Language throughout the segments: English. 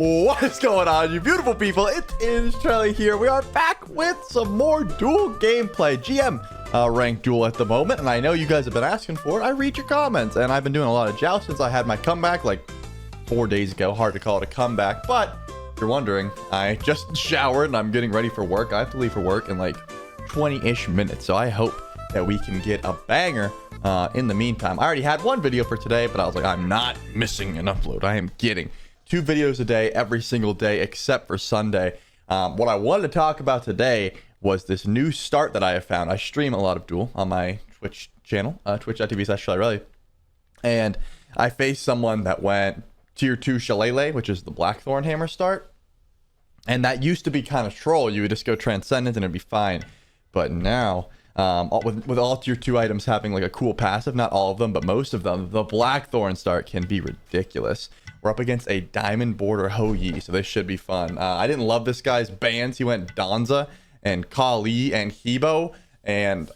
What is going on, you beautiful people? It is Charlie here. We are back with some more duel gameplay. GM ranked duel at the moment, and I know you guys have been asking for it. I read your comments, and I've been doing a lot of joust since I had my comeback like 4 days ago. Hard to call it a comeback, but if you're wondering, I just showered and I'm getting ready for work. I have to leave for work in like 20-ish minutes, so I hope that we can get a banger in the meantime. I already had one video for today, but I was like, I'm not missing an upload. I am getting 2 videos a day every single day except for Sunday. What I wanted to talk about today was this new start that I have found. I stream a lot of duel on my Twitch channel, twitch.tv/CharlieRelly, and I faced someone that went tier 2 Shillelagh, which is the Blackthorn hammer start, and that used to be kind of troll. You would just go Transcendent and it'd be fine, but now with all tier 2 items having like a cool passive, not all of them but most of them, the Blackthorn start can be ridiculous. We're up against a Diamond Border Ho-Yi, so this should be fun. I didn't love this guy's bans. He went Danza and Kali and Hebo, and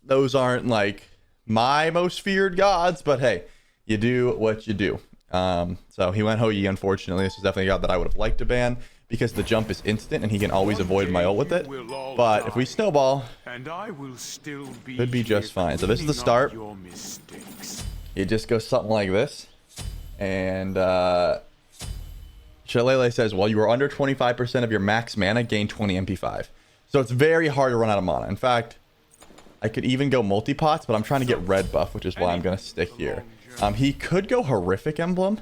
those aren't like my most feared gods, but hey, you do what you do. So he went Ho-Yi, unfortunately. This is definitely a god that I would have liked to ban because the jump is instant and he can always avoid my ult with it. But if we snowball, could be just fine. So this is the start. It just goes something like this. And Shillelagh says, while you are under 25% of your max mana, gain 20 MP5. So it's very hard to run out of mana. In fact, I could even go multi-pots, but I'm trying to get red buff, which is why I'm going to stick here. He could go Horrific Emblem.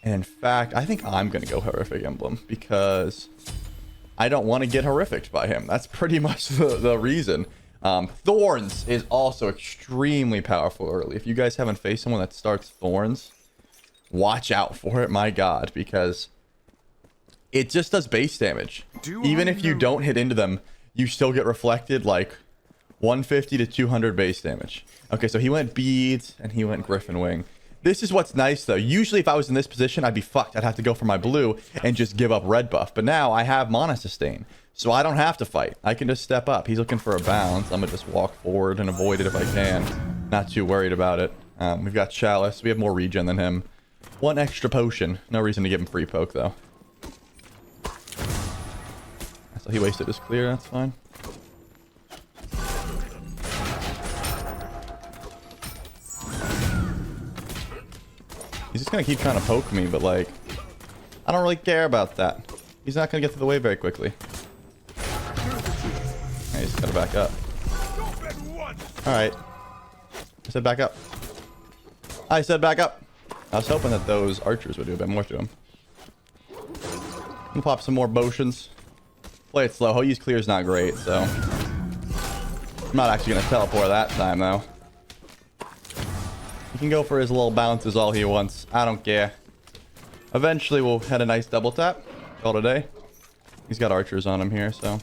And in fact, I think I'm going to go Horrific Emblem because I don't want to get horrific by him. That's pretty much the reason. Thorns is also extremely powerful early. If you guys haven't faced someone that starts Thorns, watch out for it, my god, because it just does base damage. Even if you don't hit into them, you still get reflected like 150 to 200 base damage. Okay, so he went beads and he went Griffin Wing. This is what's nice though. Usually if I was in this position, I'd be fucked. I'd have to go for my blue and just give up red buff. But now I have mana sustain, so I don't have to fight. I can just step up. He's looking for a bounce. I'm gonna just walk forward and avoid it if I can. Not too worried about it. We've got Chalice. We have more regen than him. 1 extra potion. No reason to give him free poke though. So he wasted his clear. That's fine. He's just gonna keep trying to poke me, but like, I don't really care about that. He's not gonna get through the wave very quickly. Hey, he's gotta back up. Alright. I said back up. I said back up. I was hoping that those archers would do a bit more to him. I'm gonna pop some more potions. Play it slow. Ho-Yi's clear is not great, so I'm not actually gonna teleport that time though. He can go for his little bounces all he wants. I don't care. Eventually we'll head a nice double tap. Call it a day. He's got archers on him here, so.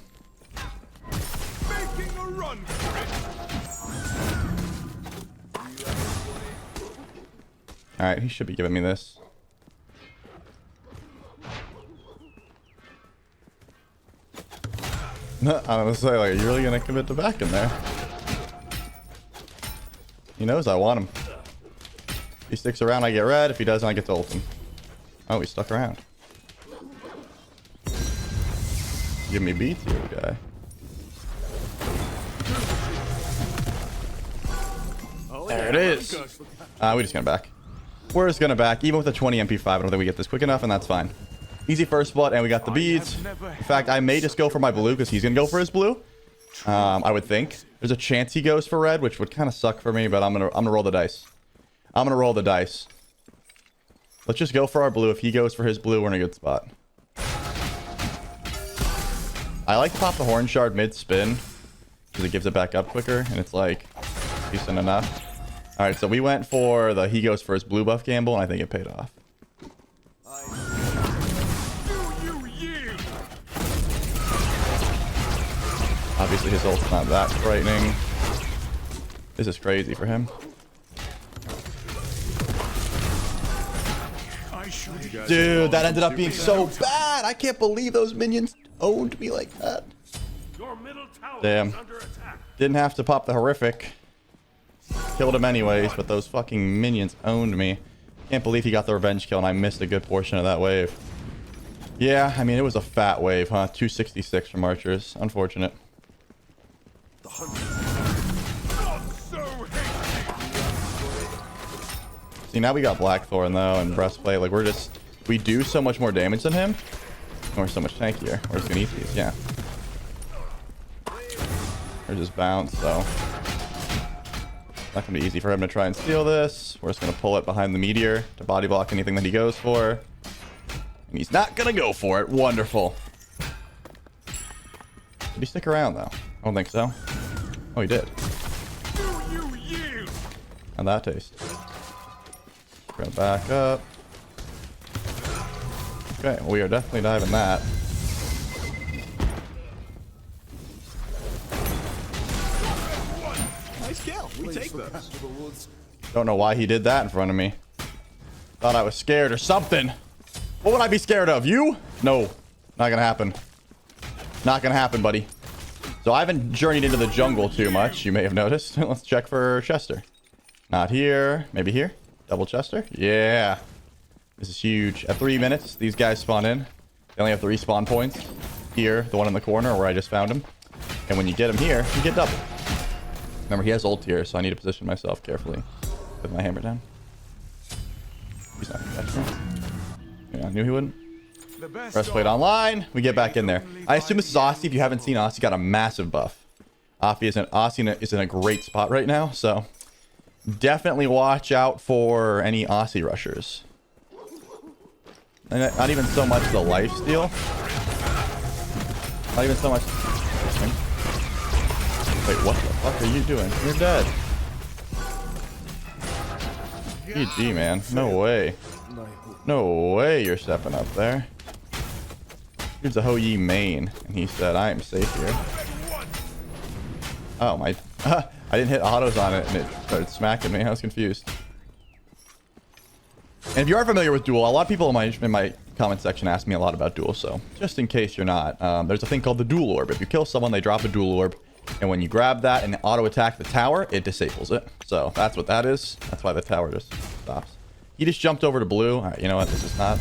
Alright, he should be giving me this. I'm gonna say, like, are you really gonna commit to back in there? He knows I want him. If he sticks around, I get red. If he doesn't, I get to ult him. Oh, he stuck around. Give me beats here, guy. There it is. We just gonna back. We're just gonna back. Even with a 20 MP5, I don't think we get this quick enough, and that's fine. Easy first blood, and we got the beads. In fact, I may just go for my blue because he's gonna go for his blue. I would think. There's a chance he goes for red, which would kind of suck for me, but I'm gonna roll the dice. I'm gonna roll the dice. Let's just go for our blue. If he goes for his blue, we're in a good spot. I like to pop the horn shard mid spin because it gives it back up quicker, and it's like decent enough. All right, so we went for the he goes for his blue buff gamble, and I think it paid off. Obviously, his ult's not that frightening. This is crazy for him. Dude, that ended up being so bad. I can't believe those minions owned me like that. Damn. Didn't have to pop the horrific. Killed him anyways, but those fucking minions owned me. Can't believe he got the revenge kill and I missed a good portion of that wave. Yeah, I mean, it was a fat wave, huh? 266 from archers. Unfortunate. See, now we got Black Thorn, though, and Breastplate. Like, we do so much more damage than him. And we're so much tankier. We're just gonna eat these, yeah. Or just bounce, so. Not gonna be easy for him to try and steal this. We're just gonna pull it behind the meteor to body block anything that he goes for. And he's not gonna go for it. Wonderful. Did he stick around, though? I don't think so. Oh, he did. How'd that taste? We're gonna back up. Okay, well, we are definitely diving that. Nice kill. We take those. Don't know why he did that in front of me. Thought I was scared or something. What would I be scared of? You? No. Not gonna happen. Not gonna happen, buddy. So I haven't journeyed into the jungle too much, you may have noticed. Let's check for Chester. Not here. Maybe here? Double Chester? Yeah. This is huge. At 3 minutes, these guys spawn in. They only have 3 spawn points. Here, the one in the corner where I just found him. And when you get him here, you get double. Remember, he has ult here, so I need to position myself carefully. Put my hammer down. He's not gonna catch me. Yeah, I knew he wouldn't. Breastplate online. We get back in there. I assume this is Aussie. If you haven't seen Aussie, got a massive buff. Aussie is in a great spot right now, so definitely watch out for any Aussie rushers. And not even so much the lifesteal. Not even so much. Wait, what the fuck are you doing? You're dead. GG, man. No way. No way you're stepping up there. Here's a Ho Yi main, and he said, I am safe here. Oh, my. I didn't hit autos on it, and it started smacking me. I was confused. And if you are familiar with Duel, a lot of people in my comment section ask me a lot about Duel, so just in case you're not, there's a thing called the Duel Orb. If you kill someone, they drop a Duel Orb, and when you grab that and auto attack the tower, it disables it. So that's what that is. That's why the tower just stops. He just jumped over to blue. All right, you know what? This is not.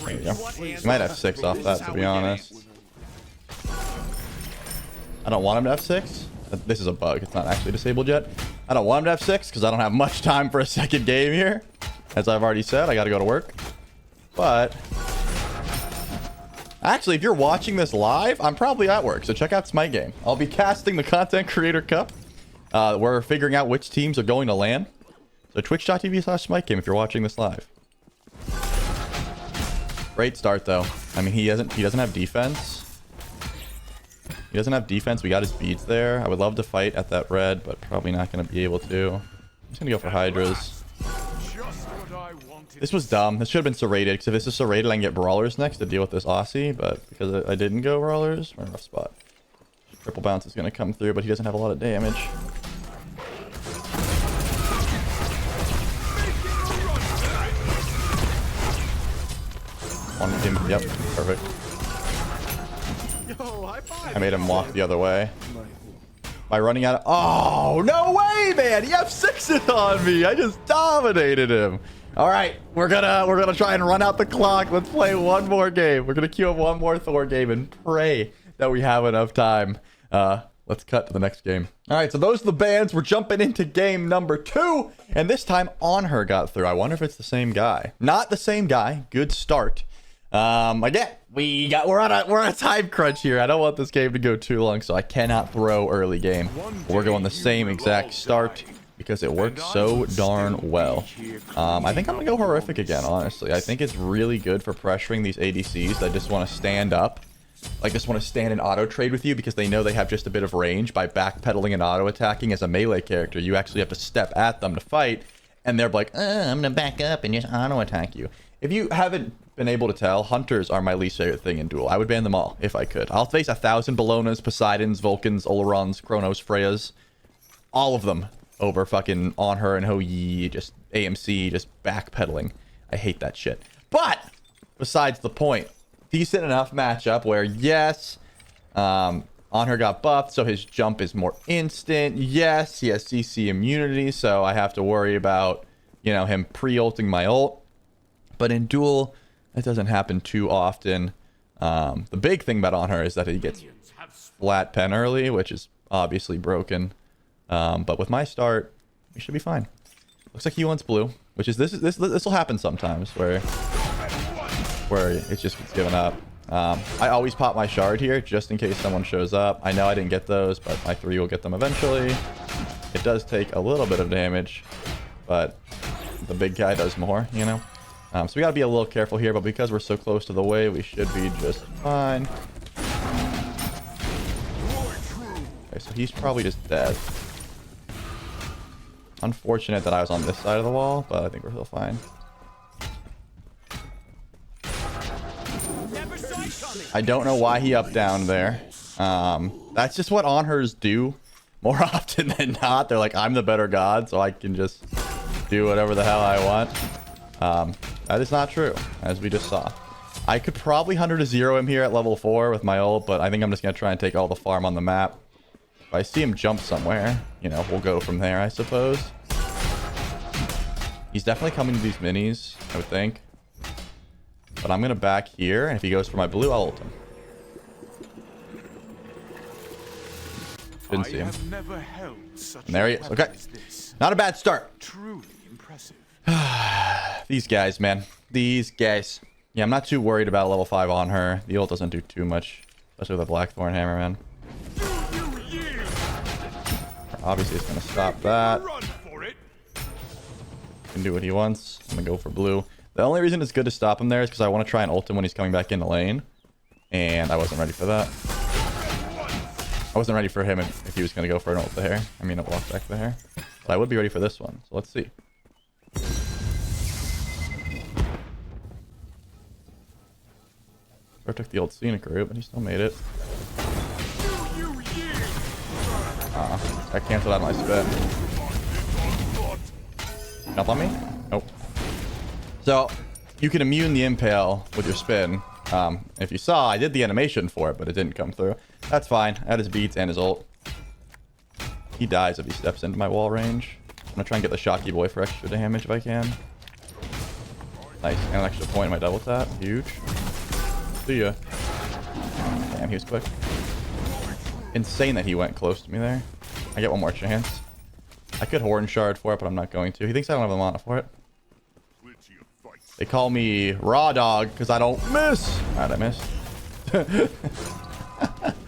There you go. You might have 6 off that, to be honest. I don't want him to have 6. This is a bug. It's not actually disabled yet. I don't want him to have 6 because I don't have much time for a second game here. As I've already said, I got to go to work. But actually, if you're watching this live, I'm probably at work. So check out Smite game. I'll be casting the Content Creator Cup. We're figuring out which teams are going to LAN. So twitch.tv/Smite game if you're watching this live. Great start though. I mean, he doesn't have defense. He doesn't have defense. We got his beads there. I would love to fight at that red, but probably not going to be able to. I'm just going to go for Hydras. This was dumb. This should have been serrated, because if this is serrated, I can get Brawlers next to deal with this Aussie, but because I didn't go Brawlers, we're in a rough spot. Triple bounce is going to come through, but he doesn't have a lot of damage. One team, yep, perfect. I made him walk the other way. By running out of... Oh, no way, man! He F6'd on me! I just dominated him! Alright, we're gonna try and run out the clock. Let's play one more game. We're gonna queue up one more Thor game and pray that we have enough time. Let's cut to the next game. Alright, so those are the bans. We're jumping into game number 2. And this time, On Her got through. I wonder if it's the same guy. Not the same guy. Good start. Again, we're on a time crunch here. I don't want this game to go too long, so I cannot throw early game. We're going the same exact start because it works so darn well. I think I'm gonna go Horrific again, honestly. I think it's really good for pressuring these ADCs that just want to stand up. Like, just want to stand and auto trade with you because they know they have just a bit of range. By backpedaling and auto attacking as a melee character, you actually have to step at them to fight, and they're like, I'm gonna back up and just auto attack you. If you haven't been able to tell, hunters are my least favorite thing in Duel. I would ban them all if I could. I'll face 1,000 Bellonas, Poseidons, Vulcans, Olerons, Chronos, Freyas, all of them over fucking On Her and Ho Yi, just AMC, just backpedaling. I hate that shit. But besides the point, decent enough matchup where, yes, Anhur got buffed, so his jump is more instant. Yes, he has CC immunity, so I have to worry about, you know, him pre-ulting my ult. But in duel, it doesn't happen too often. The big thing about Anhur is that he gets flat pen early, which is obviously broken. But with my start, we should be fine. Looks like he wants blue, which is this will happen sometimes where it just gets given up. I always pop my shard here just in case someone shows up. I know I didn't get those, but my 3 will get them eventually. It does take a little bit of damage, but the big guy does more, you know? So we gotta be a little careful here, but because we're so close to the wave, we should be just fine. Okay, so he's probably just dead. Unfortunate that I was on this side of the wall, but I think we're still fine. I don't know why he up down there. That's just what Anhurs do more often than not. They're like, I'm the better god, so I can just do whatever the hell I want. That is not true, as we just saw. I could probably 100 to 0 him here at level 4 with my ult, but I think I'm just going to try and take all the farm on the map. If I see him jump somewhere, you know, we'll go from there, I suppose. He's definitely coming to these minis, I would think. But I'm going to back here, and if he goes for my blue, I'll ult him. Didn't see him. And there he is. Okay. Not a bad start. Truly impressive. These guys, man. These guys. Yeah, I'm not too worried about level 5 on her. The ult doesn't do too much, especially with a Blackthorn hammer, man. Obviously, it's going to stop that. Can do what he wants. I'm going to go for blue. The only reason it's good to stop him there is because I want to try and ult him when he's coming back in the lane. And I wasn't ready for that. I wasn't ready for him if he was going to go for an ult there. I mean, a walk back there. But I would be ready for this one. So let's see. Thor took the old scenic route, but he still made it. I canceled out my spin. Jump on me? Nope. So, you can immune the impale with your spin. If you saw, I did the animation for it, but it didn't come through. That's fine. I had his beats and his ult. He dies if he steps into my wall range. I'm gonna try and get the Shocky Boy for extra damage if I can. Nice. And an extra point in my double tap. Huge. See ya. Damn, he was quick. Insane that he went close to me there. I get one more chance. I could Horn Shard for it, but I'm not going to. He thinks I don't have the mana for it. They call me Raw Dog because I don't miss. Alright, I missed.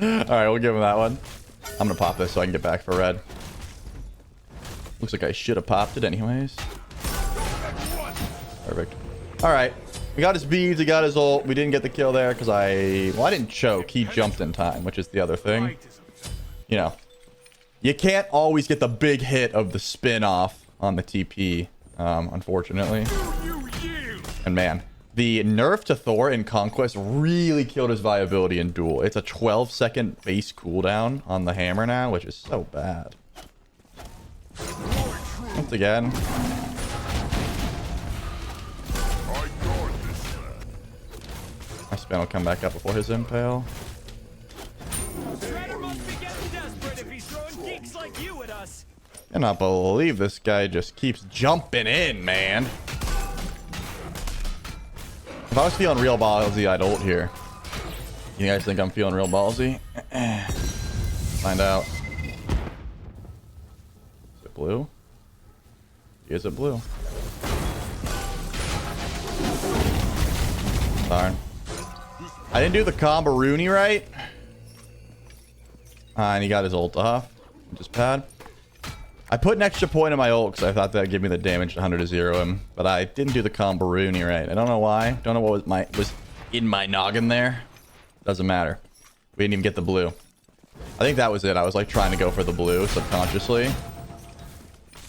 Alright, we'll give him that one. I'm gonna pop this so I can get back for red. Looks like I should have popped it anyways. Perfect. Alright. We got his beads, we got his ult. We didn't get the kill there because I didn't choke. He jumped in time, which is the other thing. You know, you can't always get the big hit of the spin off on the TP, unfortunately. And man, the nerf to Thor in Conquest really killed his viability in Duel. It's a 12-second base cooldown on the hammer now, which is so bad. Once again. My spin will come back up before his impale. Cannot believe this guy just keeps jumping in, man. If I was feeling real ballsy, I'd ult here. You guys think I'm feeling real ballsy? Find out. Is it blue? Is it blue? Darn. I didn't do the combo Rooney right. And he got his ult off. Just pad. I put an extra point in my ult because I thought that would give me the damage to 100 to 0 him. But I didn't do the combo Rooney right. I don't know why. Don't know what was in my noggin there. Doesn't matter. We didn't even get the blue. I think that was it. I was like trying to go for the blue subconsciously.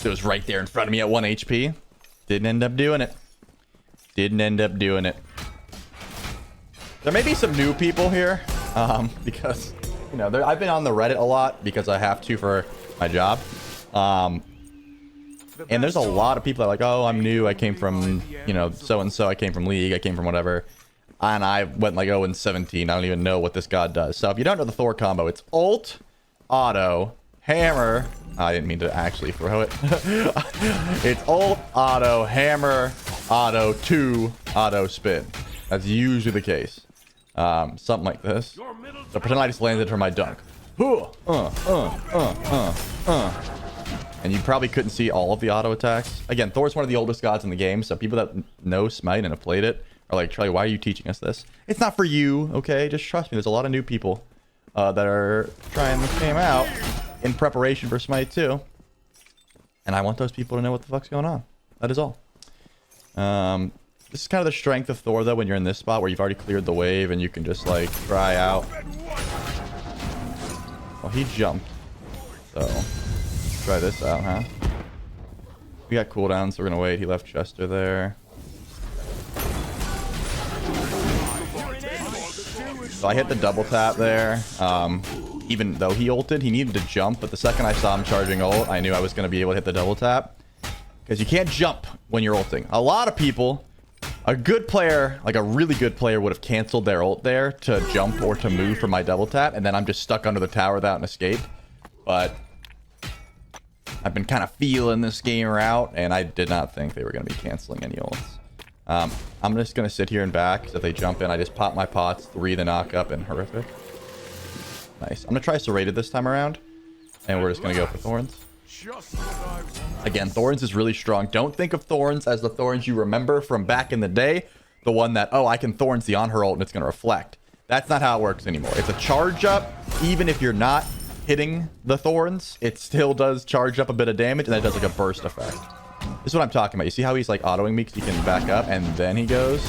It was right there in front of me at 1 HP. Didn't end up doing it. Didn't end up doing it. There may be some new people here. Because, you know, I've been on the Reddit a lot because I have to for my job. And there's a lot of people that are like, oh, I'm new. I came from, you know, so-and-so. I came from League. I came from whatever. And I went like 0-17. I don't even know what this god does. So if you don't know the Thor combo, it's ult, auto, hammer. I didn't mean to actually throw it. It's ult, auto, hammer, auto, 2, auto, spin. That's usually the case. Something like this. So pretend I just landed for my dunk. And you probably couldn't see all of the auto attacks. Again, Thor's one of the oldest gods in the game, so people that know Smite and have played it are like, Charlie, why are you teaching us this? It's not for you, okay? Just trust me. There's a lot of new people that are trying this game out in preparation for Smite 2. And I want those people to know what the fuck's going on. That is all. This is kind of the strength of Thor, though, when you're in this spot where you've already cleared the wave and you can just, like, try out. Well, he jumped. So, try this out, huh? We got cooldowns, so we're gonna wait. He left Chester there. So I hit the double tap there. Even though he ulted, he needed to jump, but the second I saw him charging ult, I knew I was gonna be able to hit the double tap. Because you can't jump when you're ulting. A lot of people, a good player, like a really good player, would have canceled their ult there to jump or to move for my double tap, and then I'm just stuck under the tower without an escape. But I've been kind of feeling this game out, and I did not think they were going to be canceling any ults. I'm just going to sit here and back, so if they jump in, I just pop my pots, 3 the knock up, and horrific. Nice. I'm going to try serrated this time around, and we're just going to go for Thorns. Again, Thorns is really strong. Don't think of Thorns as the Thorns you remember from back in the day. The one that, oh, I can Thorns the on her ult and it's going to reflect. That's not how it works anymore. It's a charge up. Even if you're not hitting the Thorns, it still does charge up a bit of damage, and then it does like a burst effect. This is what I'm talking about. You see how he's like autoing me because he can back up and then he goes?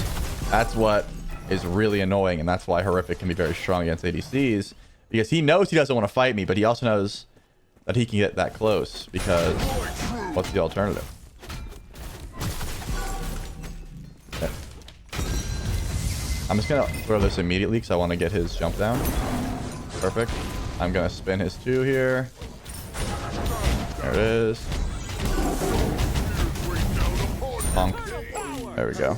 That's what is really annoying, and that's why Horrific can be very strong against ADCs, because he knows he doesn't want to fight me, but he also knows that he can get that close, because what's the alternative? Okay. I'm just gonna throw this immediately because I want to get his jump down. Perfect. I'm gonna spin his 2 here. There it is. Punk. There we go.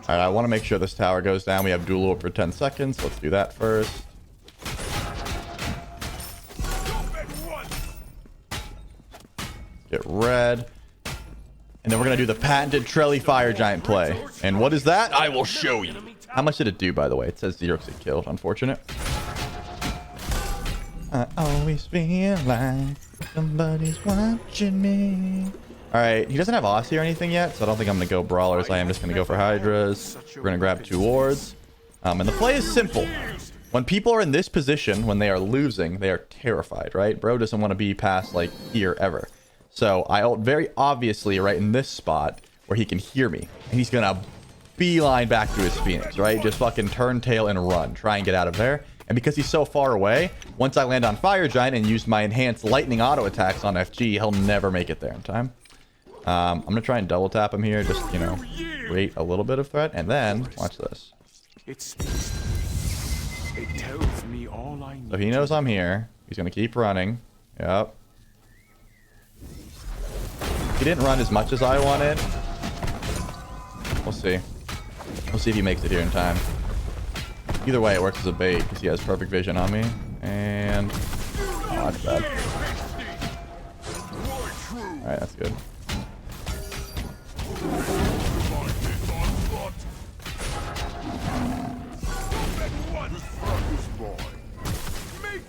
Alright, I want to make sure this tower goes down. We have dual ult for 10 seconds. Let's do that first. Get red. And then we're going to do the patented Trelly Fire Giant play. And what is that? I will show you. How much did it do, by the way? It says 0 because it killed. Unfortunate. I always feel like somebody's watching me. Alright, he doesn't have Aussie or anything yet, so I don't think I'm going to go Brawlers. I am just going to go for Hydras. We're going to grab 2 wards. And the play is simple. When people are in this position, when they are losing, they are terrified, right? Bro doesn't want to be past, like, here ever. So I ult very obviously right in this spot where he can hear me. And he's going to beeline back to his Phoenix, right? Just fucking turn tail and run. Try and get out of there. And because he's so far away, once I land on Fire Giant and use my enhanced lightning auto attacks on FG, he'll never make it there in time. I'm going to try and double tap him here. Just, you know, wait a little bit of threat. And then, watch this. It tells me all I need. So he knows I'm here. He's going to keep running. Yep. He didn't run as much as I wanted. We'll see. We'll see if he makes it here in time. Either way, it works as a bait because he has perfect vision on me. And... oh, that's bad. Alright, that's good.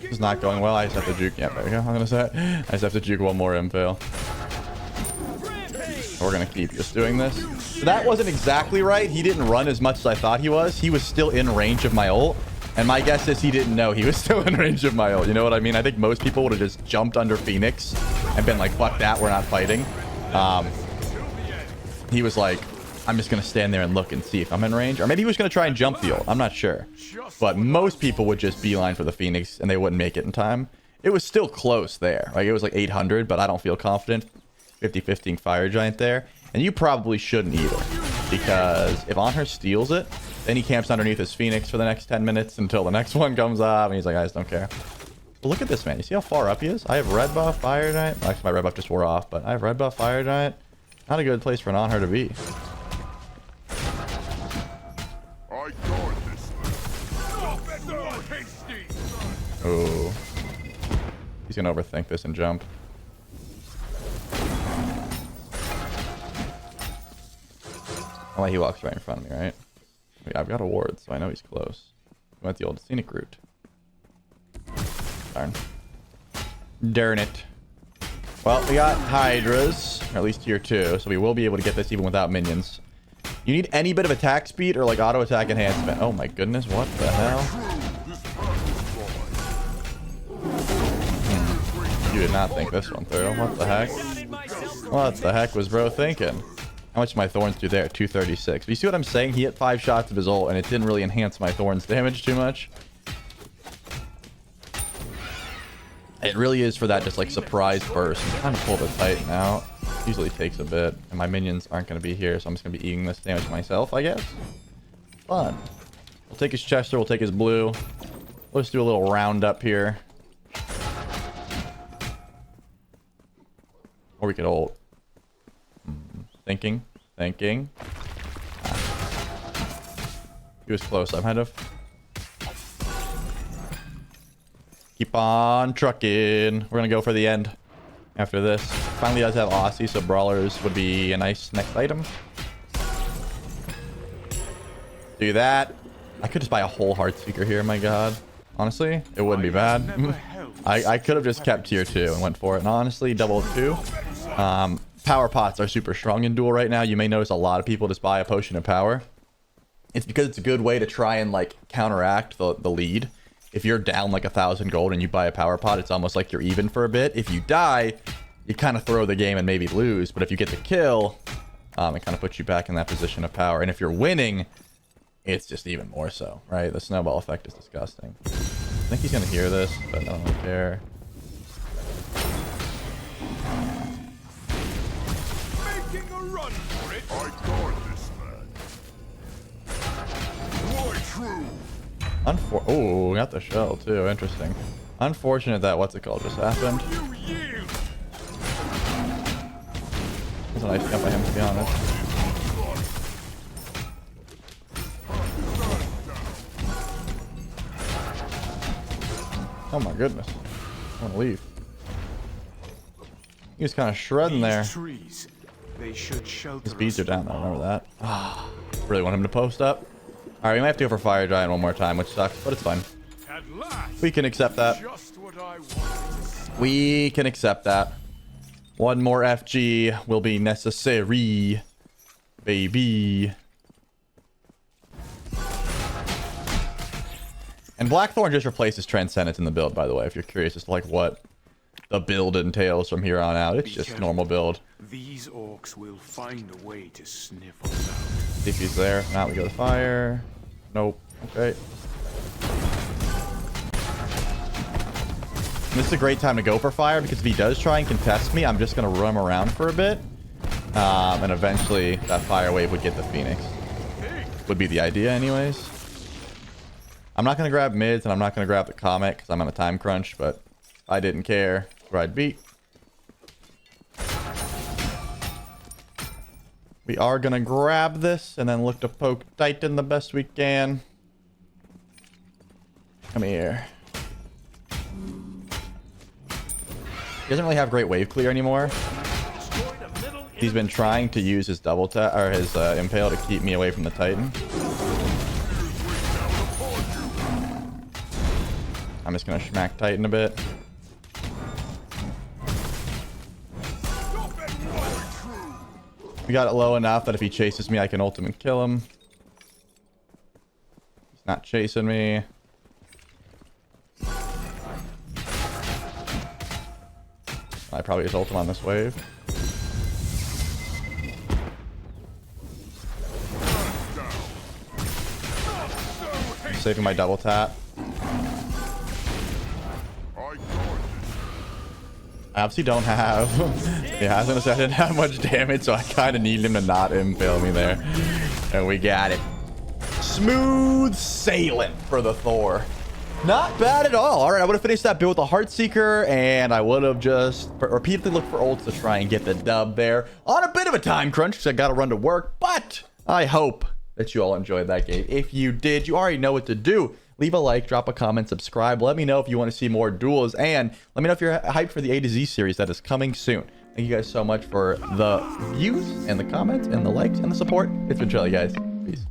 This is not going well. I just have to juke. Yeah, there we go. I'm gonna say I just have to juke one more impale. We're gonna keep just doing this. So that wasn't exactly right. He didn't run as much as I thought he was. He was still in range of my ult. And my guess is he didn't know he was still in range of my ult. You know what I mean? I think most people would have just jumped under Phoenix and been like, fuck that, we're not fighting. He was like, I'm just going to stand there and look and see if I'm in range. Or maybe he was going to try and jump the ult. I'm not sure. But most people would just beeline for the Phoenix and they wouldn't make it in time. It was still close there. Like, it was like 800, but I don't feel confident 50-50ing Fire Giant there. And you probably shouldn't either. Because if Anhur steals it, then he camps underneath his Phoenix for the next 10 minutes until the next one comes up. And he's like, I just don't care. But look at this, man. You see how far up he is? I have red buff, Fire Giant. Actually, my red buff just wore off, but I have red buff, Fire Giant. Not a good place for an Anhur to be. Oh. He's gonna overthink this and jump. Oh, he walks right in front of me, right? Wait, I've got a ward, so I know he's close. We went the old scenic route. Darn. Darn it. Well, we got Hydras, or at least tier 2, so we will be able to get this even without minions. You need any bit of attack speed or like auto attack enhancement. Oh my goodness, what the hell? You did not think this one through. What the heck? What the heck was bro thinking? How much my thorns do there? 236. But you see what I'm saying? He hit 5 shots of his ult and it didn't really enhance my thorns damage too much. It really is for that just like surprise burst. I'm trying to pull the Titan out. Usually takes a bit. And my minions aren't going to be here, so I'm just going to be eating this damage myself, I guess. Fun. We'll take his Chester. We'll take his blue. We'll just do a little roundup here. Or we could ult. Thinking. Thinking. He was close. I'm kind of. Keep on trucking. We're going to go for the end after this. Finally does have Aussie, so brawlers would be a nice next item. Do that. I could just buy a whole Heartseeker here, my god. Honestly, it wouldn't be bad. I could have just kept tier 2 and went for it. And honestly, double 2. Power pots are super strong in duel right now. You may notice a lot of people just buy a potion of power. It's because it's a good way to try and like counteract the lead. If you're down like 1,000 gold and you buy a power pot, it's almost like you're even for a bit. If you die, you kind of throw the game and maybe lose. But if you get the kill, it kind of puts you back in that position of power. And if you're winning, it's just even more so, right? The snowball effect is disgusting. I think he's going to hear this, but I don't really care. Making a run for it. I guard this man. Why true? Oh, we got the shell too. Interesting. Unfortunate that what's it called just happened. That's a nice jump by him, to be honest. Oh my goodness. I want to leave. He was kind of shredding there. His beads are down, I remember that. Really want him to post up. Alright, we might have to go for Fire Giant one more time, which sucks, but it's fine. We can accept that. We can accept that. One more FG will be necessary. Baby. And Blackthorn just replaces Transcendence in the build, by the way, if you're curious as to like what the build entails from here on out. It's just normal build. These orcs will find a way to sniff us out. See if he's there. Now we go to fire. Nope. Okay. This is a great time to go for fire because if he does try and contest me, I'm just going to run him around for a bit. And eventually that fire wave would get the Phoenix. Would be the idea anyways. I'm not going to grab mids and I'm not going to grab the Comet because I'm on a time crunch, but I didn't care where I'd beat. We are going to grab this and then look to poke Titan the best we can. Come here. He doesn't really have great wave clear anymore. He's been trying to use his double tap or his impale to keep me away from the Titan. I'm just gonna smack Titan a bit. We got it low enough that if he chases me, I can ult him and kill him. He's not chasing me. I probably just ult him on this wave. I'm saving my double tap. I obviously don't have... Yeah, I was gonna say I didn't have much damage, so I kind of need him to not impale me there. And we got it. Smooth sailing for the Thor. Not bad at all. All right, I would have finished that build with a Heartseeker, and I would have just repeatedly looked for ults to try and get the dub there. On a bit of a time crunch, because I got to run to work, but I hope that you all enjoyed that game. If you did, you already know what to do. leave a like, drop a comment, subscribe. Let me know if you want to see more duels, and let me know if you're hyped for the A to Z series that is coming soon. Thank you guys so much for the views and the comments and the likes and the support. It's been Charlie, guys. Peace.